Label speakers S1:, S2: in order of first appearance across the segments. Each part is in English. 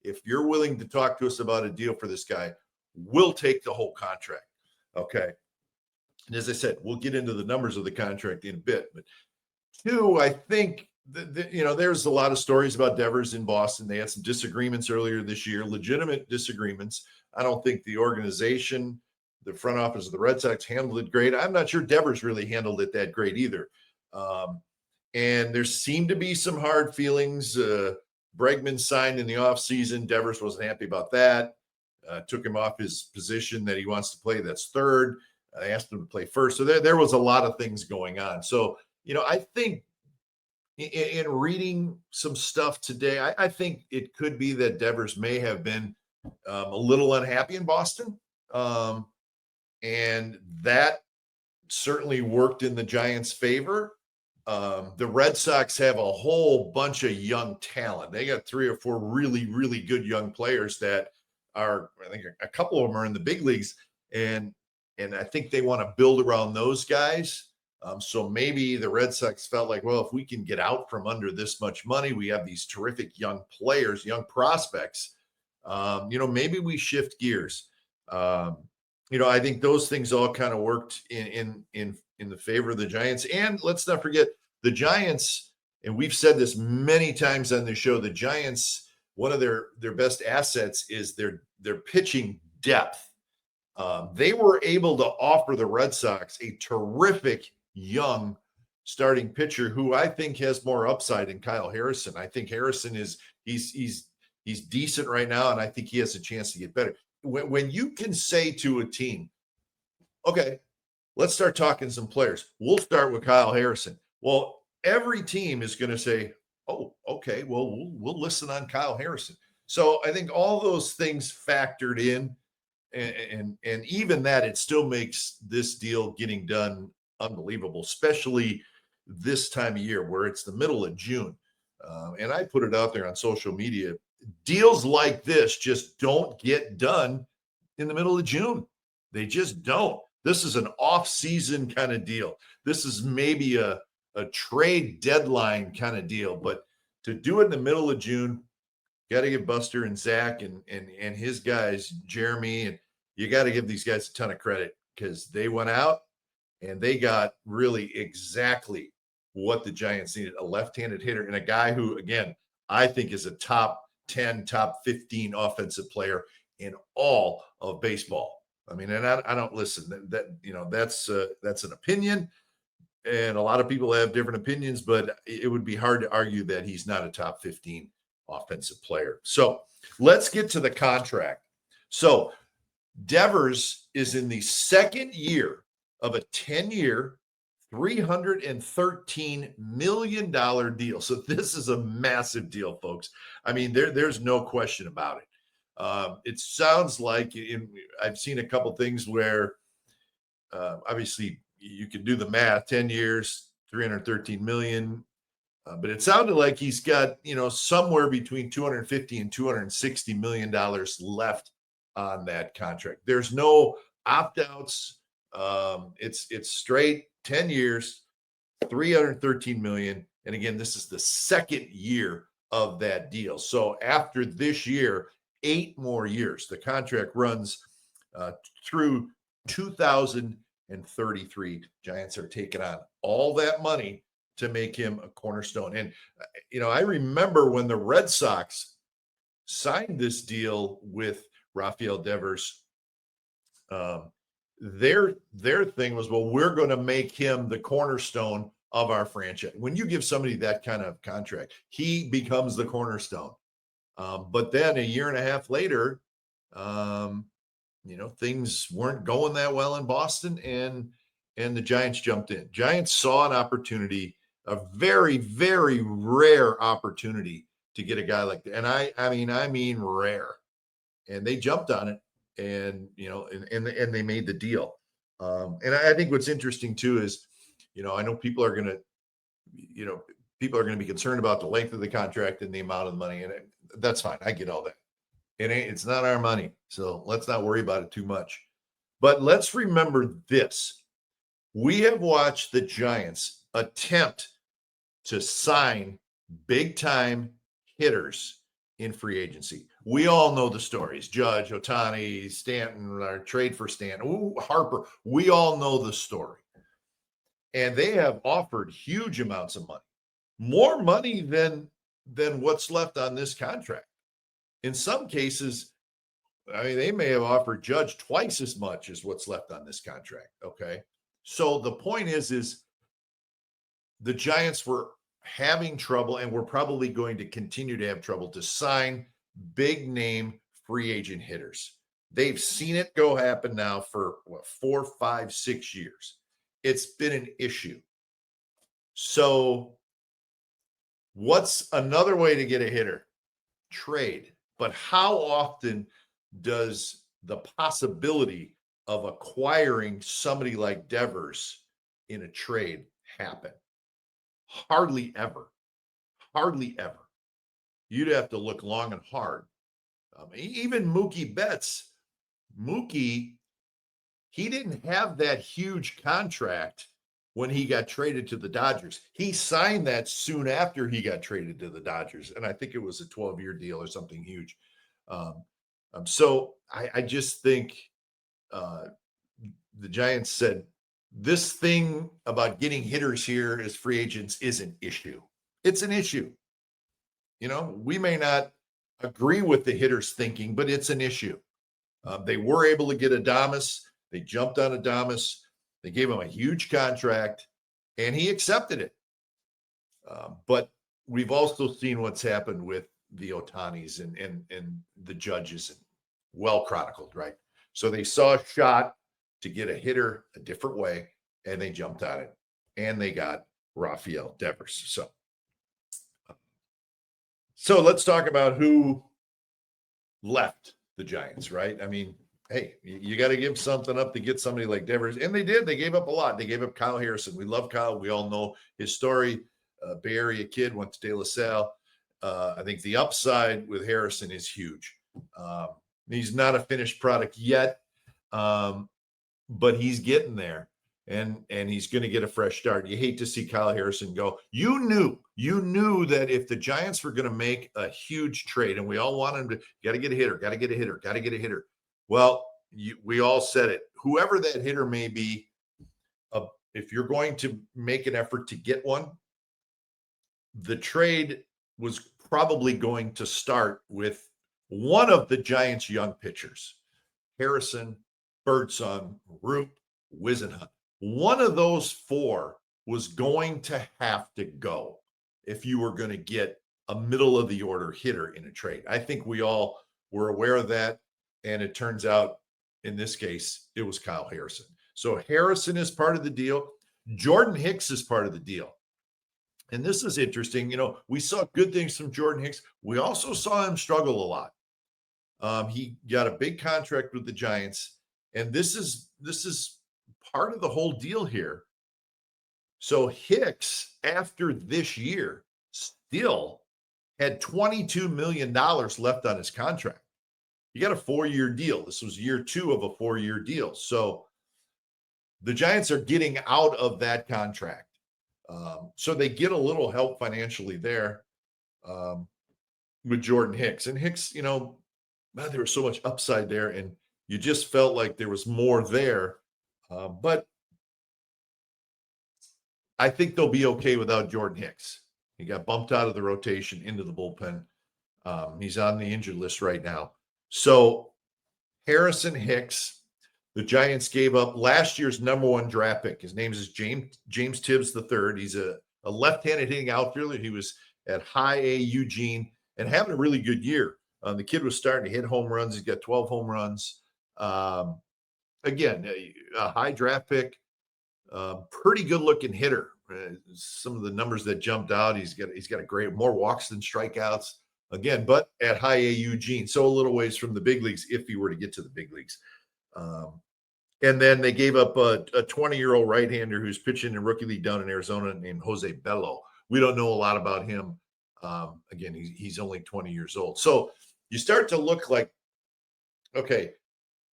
S1: if you're willing to talk to us about a deal for this guy, we'll take the whole contract. Okay. And as I said, we'll get into the numbers of the contract in a bit. But two, I think there's a lot of stories about Devers in Boston. They had some disagreements earlier this year, legitimate disagreements. I don't think the organization, the front office of the Red Sox handled it great. I'm not sure Devers really handled it that great either. And there seemed to be some hard feelings. Bregman signed in the offseason. Devers wasn't happy about that. Took him off his position that he wants to play. That's third. I asked him to play first. So there was a lot of things going on. So, I think in reading some stuff today, I think it could be that Devers may have been a little unhappy in Boston. And that certainly worked in the Giants' favor. The Red Sox have a whole bunch of young talent. They got 3 or 4 really, really good young players that are, I think a couple of them are in the big leagues. And I think they want to build around those guys. So maybe the Red Sox felt like, well, if we can get out from under this much money, we have these terrific young players, young prospects, maybe we shift gears. I think those things all kind of worked in the favor of the Giants. And let's not forget the Giants, and we've said this many times on the show, the Giants, one of their best assets is their pitching depth. They were able to offer the Red Sox a terrific young starting pitcher who I think has more upside than Kyle Harrison. I think Harrison he's decent right now, and I think he has a chance to get better. When you can say to a team, okay, let's start talking some players. We'll start with Kyle Harrison. Well, every team is going to say, oh, okay, well, we'll listen on Kyle Harrison. So I think all those things factored in, and even that, it still makes this deal getting done unbelievable, especially this time of year where it's the middle of June. And I put it out there on social media. Deals like this just don't get done in the middle of June. They just don't. This is an off-season kind of deal. This is maybe a trade deadline kind of deal. But to do it in the middle of June, got to give Buster and Zach and his guys, Jeremy, and you got to give these guys a ton of credit because they went out and they got really exactly what the Giants needed, a left-handed hitter and a guy who, again, I think is a top 10, top 15 offensive player in all of baseball. I mean, and I don't listen. That's an opinion, and a lot of people have different opinions, but it would be hard to argue that he's not a top 15 offensive player. So let's get to the contract. So Devers is in the second year of a 10-year, $313 million deal. So this is a massive deal, folks. I mean, there's no question about it. It sounds like I've seen a couple things where obviously you can do the math, 10 years, 313 million. But it sounded like he's got, somewhere between $250 and $260 million left on that contract. There's no opt-outs. It's straight 10 years, 313 million. And again, this is the second year of that deal. So after this year, 8 more years, the contract runs through 2033. Giants are taking on all that money to make him a cornerstone. And, I remember when the Red Sox signed this deal with Rafael Devers, their thing was, well, we're going to make him the cornerstone of our franchise. When you give somebody that kind of contract, he becomes the cornerstone. But then a year and a half later, things weren't going that well in Boston, and the Giants jumped in. Giants saw an opportunity, a very, very rare opportunity to get a guy like that. And I mean rare. And they jumped on it, and and they made the deal. And I think what's interesting too is, I know people are going to be concerned about the length of the contract and the amount of money, and that's fine. I get all that. It's not our money, so let's not worry about it too much. But let's remember this: we have watched the Giants attempt to sign big-time hitters in free agency. We all know the stories. Judge, Ohtani, Stanton, our trade for Stanton, Harper. We all know the story. And they have offered huge amounts of money, more money than what's left on this contract. In some cases, I mean, they may have offered Judge twice as much as what's left on this contract. Okay. So the point is the Giants were having trouble, and we're probably going to continue to have trouble to sign big name free agent hitters. They've seen it go happen now for 4, 5, 6 years. It's been an issue. So what's another way to get a hitter? Trade. But how often does the possibility of acquiring somebody like Devers in a trade happen? Hardly ever. Hardly ever. You'd have to look long and hard. Even Mookie Betts, he didn't have that huge contract when he got traded to the Dodgers. He signed that soon after he got traded to the Dodgers. And I think it was a 12-year deal or something huge. So I just think the Giants said, this thing about getting hitters here as free agents is an issue. It's an issue. You know, we may not agree with the hitters' thinking, but it's an issue. They were able to get Adames. They jumped on Adames. They gave him a huge contract, and he accepted it. But we've also seen what's happened with the Ohtanis and the Judges, and well chronicled, right? So they saw a shot to get a hitter a different way, and they jumped on it, and they got Rafael Devers. So let's talk about who left the Giants, right? I mean, hey, you got to give something up to get somebody like Devers, and they did. They gave up a lot. They gave up Kyle Harrison. We love Kyle. We all know his story. Bay Area kid, went to De La Salle. I think the upside with Harrison is huge. He's not a finished product yet, but he's getting there, and he's going to get a fresh start. You hate to see Kyle Harrison go. You knew that if the Giants were going to make a huge trade, and we all wanted to, got to get a hitter. Well, we all said it. Whoever that hitter may be, if you're going to make an effort to get one, the trade was probably going to start with one of the Giants' young pitchers, Harrison, Birdsong, Roop, Wisenhunt. One of those four was going to have to go if you were going to get a middle of the order hitter in a trade. I think we all were aware of that. And it turns out in this case, it was Kyle Harrison. So Harrison is part of the deal. Jordan Hicks is part of the deal. And this is interesting. You know, we saw good things from Jordan Hicks. We also saw him struggle a lot. He got a big contract with the Giants. And this is part of the whole deal here. So Hicks, after this year, still had $22 million left on his contract. You got a 4-year deal. This was year 2 of a 4-year deal. So the Giants are getting out of that contract. So they get a little help financially there with Jordan Hicks. And Hicks, you know, man, there was so much upside there, and you just felt like there was more there. But I think they'll be okay without Jordan Hicks. He got bumped out of the rotation into the bullpen. He's on the injured list right now. So Harrison, Hicks, the Giants gave up last year's number 1 draft pick. His name is James Tibbs III. He's a left-handed hitting outfielder. He was at High A Eugene and having a really good year. The kid was starting to hit home runs. He's got 12 home runs. Again, a high draft pick, pretty good-looking hitter. Some of the numbers that jumped out, he's got a great, more walks than strikeouts. Again, but at High A Eugene, so a little ways from the big leagues if he were to get to the big leagues. And then they gave up a 20-year-old right-hander who's pitching in rookie league down in Arizona named Jose Bello. We don't know a lot about him. Again, he's only 20 years old. So you start to look like, okay,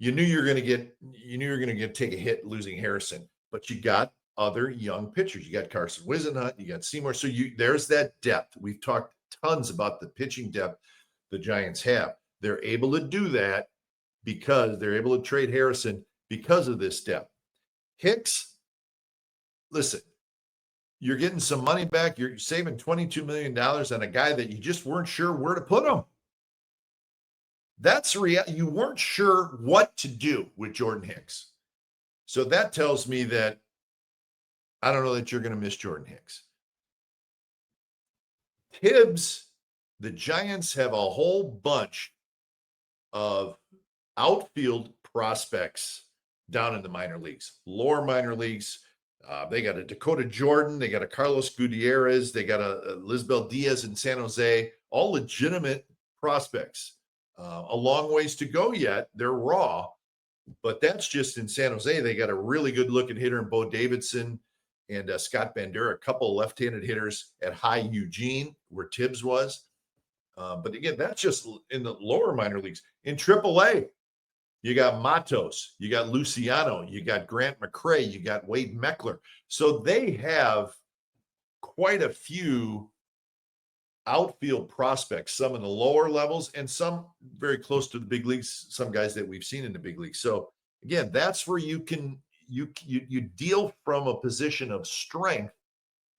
S1: you knew you're going to get take a hit losing Harrison, but you got other young pitchers. You got Carson Wisenhunt, you got Seymour. So there's that depth. We've talked tons about the pitching depth the Giants have. They're able to do that because they're able to trade Harrison because of this depth. Hicks, listen, you're getting some money back. You're saving $22 million on a guy that you just weren't sure where to put him. That's real. You weren't sure what to do with Jordan Hicks. So that tells me that I don't know that you're going to miss Jordan Hicks. Tibbs, the Giants have a whole bunch of outfield prospects down in the minor leagues, lower minor leagues. They got a Dakota Jordan. They got a Carlos Gutierrez. They got a Lisbel Diaz in San Jose, all legitimate prospects. A long ways to go yet. They're raw, but that's just in San Jose. They got a really good looking hitter in Bo Davidson and Scott Bandura, a couple of left-handed hitters at High Eugene, where Tibbs was. But again, that's just in the lower minor leagues. In AAA, you got Matos, you got Luciano, you got Grant McCray, you got Wade Meckler. So they have quite a few outfield prospects, some in the lower levels and some very close to the big leagues, some guys that we've seen in the big leagues. So again, that's where you can you deal from a position of strength.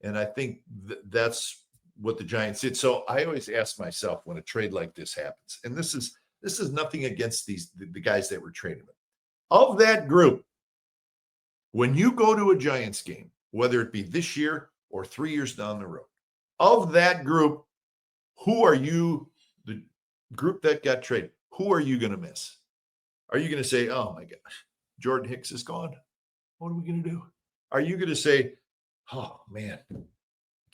S1: And I think that's what the Giants did. So I always ask myself when a trade like this happens, and this is nothing against the guys that were traded with. Of that group, when you go to a Giants game, whether it be this year or 3 years down the road, of that group, who are you, the group that got traded, who are you going to miss? Are you going to say, oh my gosh, Jordan Hicks is gone? What are we going to do? Are you going to say, oh man,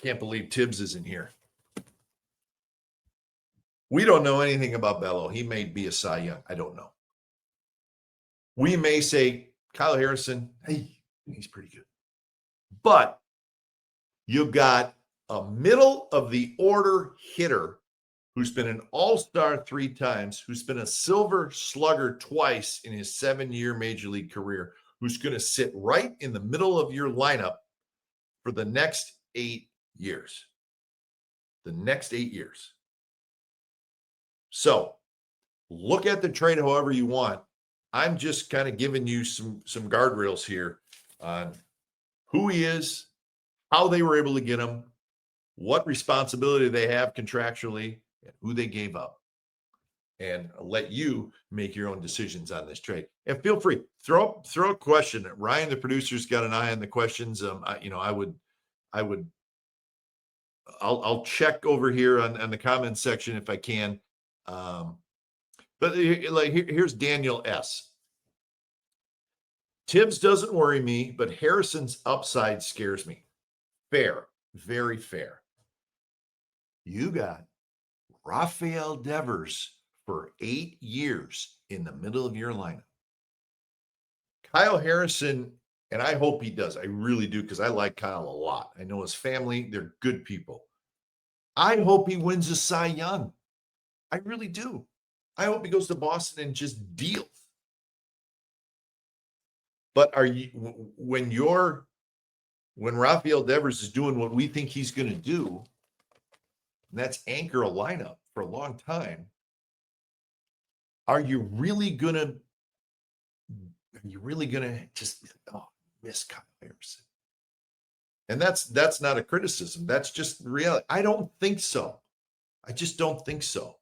S1: can't believe Tibbs isn't here? We don't know anything about Bello. He may be a Cy Young. I don't know. We may say, Kyle Harrison, hey, he's pretty good. But you've got a middle of the order hitter who's been an all-star 3 times, who's been a silver slugger twice in his 7-year major league career, who's going to sit right in the middle of your lineup for the next 8 years. The next 8 years. So look at the trade however you want. I'm just kind of giving you some guardrails here on who he is, how they were able to get him, what responsibility they have contractually, and who they gave up. And I'll let you make your own decisions on this trade. And feel free, throw a question. Ryan, the producer's got an eye on the questions. I'll check over here on the comments section if I can. But here's Daniel S. Tibbs doesn't worry me, but Harrison's upside scares me. Fair, very fair. You got Rafael Devers for 8 years in the middle of your lineup. Kyle Harrison, and I hope he does. I really do, because I like Kyle a lot. I know his family. They're good people. I hope he wins a Cy Young. I really do. I hope he goes to Boston and just deals. But when Rafael Devers is doing what we think he's going to do, and that's anchor a lineup for a long time, are you really going to just miss Kyle Harrison? And that's not a criticism. That's just reality. I don't think so. I just don't think so.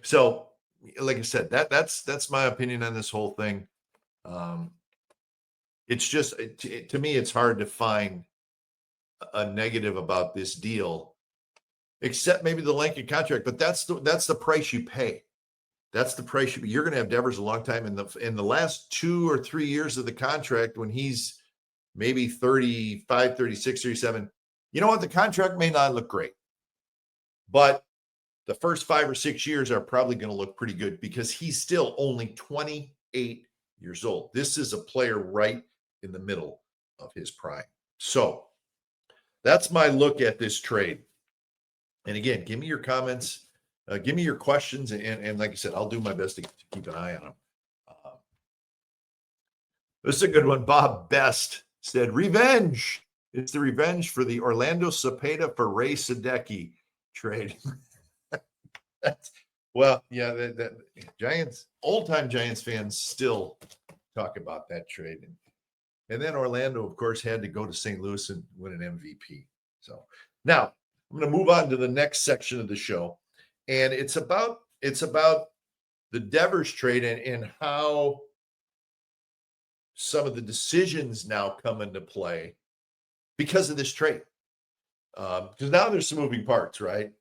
S1: So like I said, that's my opinion on this whole thing. It's just, to me, it's hard to find a negative about this deal, except maybe the length of contract. But that's the price you pay. That's the price you're going to have Devers a long time. In the last 2 or 3 years of the contract, when he's maybe 35, 36, 37, you know what? The contract may not look great, but the first 5 or 6 years are probably going to look pretty good, because he's still only 28 years old. This is a player right in the middle of his prime. So that's my look at this trade. And again, give me your comments, give me your questions, and like I said, I'll do my best to keep an eye on them. This is a good one. Bob Best said, revenge. It's the revenge for the Orlando Cepeda for Ray Sadecki trade. Well, yeah, that Giants, old time Giants fans still talk about that trade. And then Orlando, of course, had to go to St. Louis and win an MVP. So now I'm going to move on to the next section of the show. And it's about the Devers trade and how some of the decisions now come into play because of this trade. Because now there's some moving parts, right?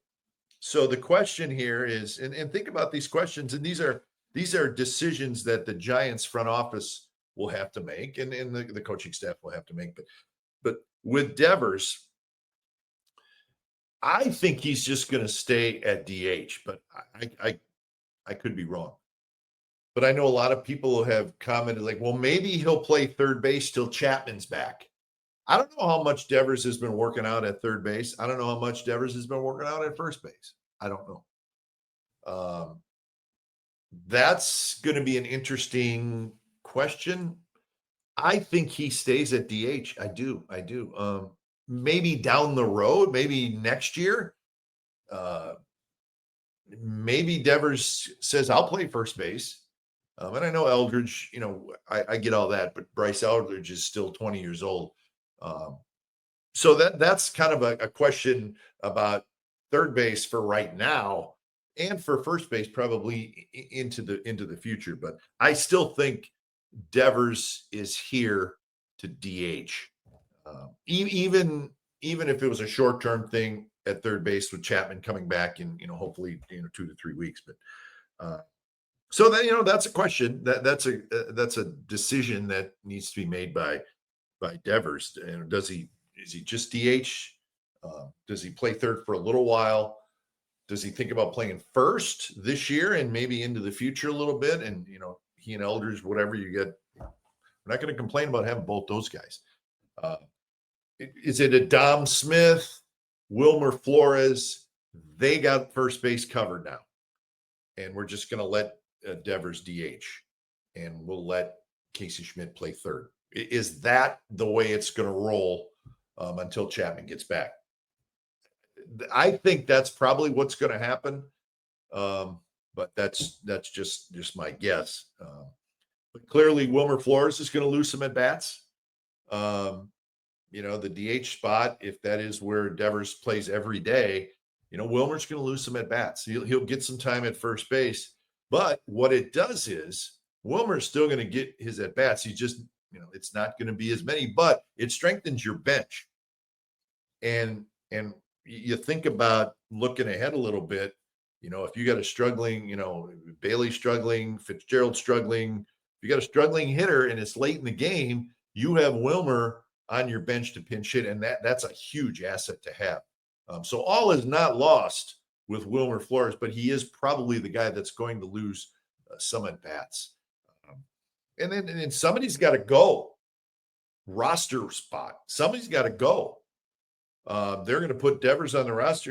S1: So the question here is, and think about these questions, and these are decisions that the Giants front office will have to make, and the coaching staff will have to make. But with Devers, I think he's just going to stay at DH, but I could be wrong. But I know a lot of people have commented like, well, maybe he'll play third base till Chapman's back. I don't know how much Devers has been working out at third base. I don't know how much Devers has been working out at first base. I don't know. That's going to be an interesting question. I think he stays at DH. I do. Maybe down the road, maybe next year. Maybe Devers says, I'll play first base. And I know Eldridge, I get all that, but Bryce Eldridge is still 20 years old. So that's kind of a question about third base for right now, and for first base probably into the future. But I still think Devers is here to DH, even if it was a short-term thing at third base with Chapman coming back in hopefully 2 to 3 weeks. But so that that's a question that's a decision that needs to be made by Devers. And is he just DH? Does he play third for a little while? Does he think about playing first this year and maybe into the future a little bit? And he and Elders, whatever you get, we're not going to complain about having both those guys. Is it a Dom Smith, Wilmer Flores? They got first base covered now, and we're just going to let Devers DH, and we'll let Casey Schmidt play third. Is that the way it's going to roll until Chapman gets back? I think that's probably what's going to happen, but that's just my guess. But clearly, Wilmer Flores is going to lose some at bats. The DH spot, if that is where Devers plays every day, Wilmer's going to lose some at bats. He'll get some time at first base. But what it does is Wilmer's still going to get his at bats. He just, it's not going to be as many, but it strengthens your bench. And you think about looking ahead a little bit, if you got a struggling, Bailey struggling, Fitzgerald struggling, if you got a struggling hitter and it's late in the game, you have Wilmer on your bench to pinch hit, and that's a huge asset to have. So all is not lost with Wilmer Flores, but he is probably the guy that's going to lose some at bats. And then somebody's got to go. Roster spot. Somebody's got to go. They're going to put Devers on the roster.